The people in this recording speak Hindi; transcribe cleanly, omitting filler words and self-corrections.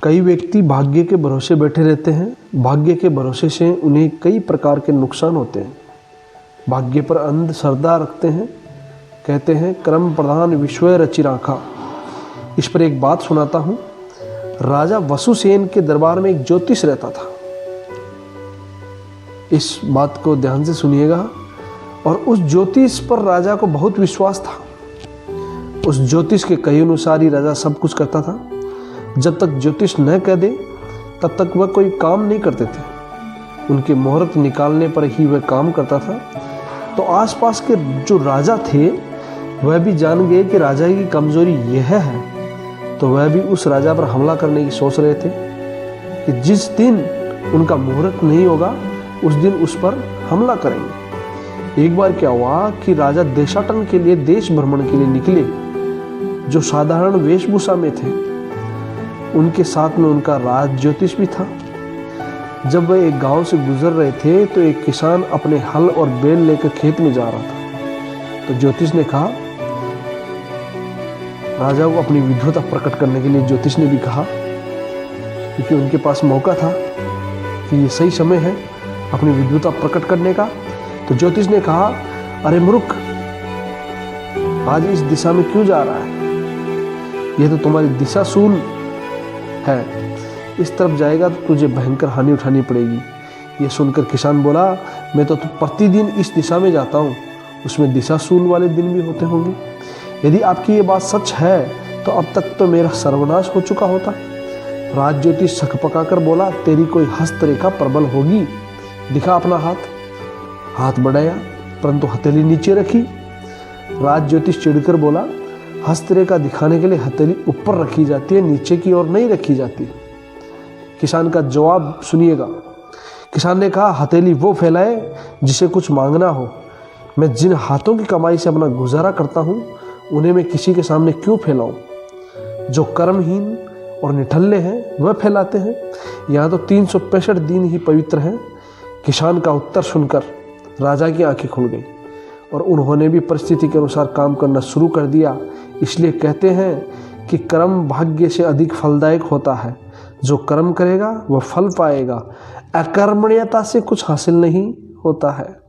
कई व्यक्ति भाग्य के भरोसे बैठे रहते हैं। भाग्य के भरोसे से उन्हें कई प्रकार के नुकसान होते हैं। भाग्य पर अंध श्रद्धा रखते हैं। कहते हैं कर्म प्रधान विश्व रचि राखा। इस पर एक बात सुनाता हूँ। राजा वसुसेन के दरबार में एक ज्योतिष रहता था। इस बात को ध्यान से सुनिएगा। और उस ज्योतिष पर राजा को बहुत विश्वास था। उस ज्योतिष के कहे अनुसार ही राजा सब कुछ करता था। जब तक ज्योतिष न कह दे तब तक वह कोई काम नहीं करते थे। उनके मुहूर्त निकालने पर ही वह काम करता था। तो आसपास के जो राजा थे वह भी जान गए कि राजा की कमजोरी यह है। तो वह भी उस राजा पर हमला करने की सोच रहे थे कि जिस दिन उनका मुहूर्त नहीं होगा उस दिन उस पर हमला करेंगे। एक बार क्या हुआ कि राजा देशाटन के लिए, देश भ्रमण के लिए निकले। जो साधारण वेशभूषा में थे उनके साथ में उनका राज ज्योतिष भी था। जब वह एक गांव से गुजर रहे थे तो एक किसान अपने हल और बैल लेकर खेत में जा रहा था। तो ज्योतिष ने कहा, राजा को अपनी विद्वता प्रकट करने के लिए ज्योतिष ने भी कहा, क्योंकि उनके पास मौका था कि ये सही समय है अपनी विद्वता प्रकट करने का। तो ज्योतिष ने कहा, अरे मूर्ख, आज इस दिशा में क्यों जा रहा है? यह तो तुम्हारी दिशा शूल है। इस तरफ जाएगा तो तुझे भयंकर हानि उठानी पड़ेगी। ये सुनकर किसान बोला, मैं तो प्रतिदिन इस दिशा में जाता हूँ, उसमें दिशा शूल वाले दिन भी होते होंगे। यदि आपकी ये बात सच है तो अब तक तो मेरा सर्वनाश हो चुका होता। राज ज्योतिष छकपका कर बोला, तेरी कोई हस्तरेखा प्रबल होगी, दिखा अपना हाथ। हाथ बढ़ाया परंतु हथेली नीचे रखी। राज ज्योतिष चिढ़कर बोला, हस्तरेखा दिखाने के लिए हथेली ऊपर रखी जाती है, नीचे की ओर नहीं रखी जाती। किसान का जवाब सुनिएगा। किसान ने कहा, हथेली वो फैलाए जिसे कुछ मांगना हो। मैं जिन हाथों की कमाई से अपना गुजारा करता हूँ उन्हें मैं किसी के सामने क्यों फैलाऊं? जो कर्महीन और निठल्ले हैं वह फैलाते हैं। यहाँ तो 365 दिन ही पवित्र हैं। किसान का उत्तर सुनकर राजा की आंखें खुल गई और उन्होंने भी परिस्थिति के अनुसार काम करना शुरू कर दिया। इसलिए कहते हैं कि कर्म भाग्य से अधिक फलदायक होता है। जो कर्म करेगा वह फल पाएगा। अकर्मण्यता से कुछ हासिल नहीं होता है।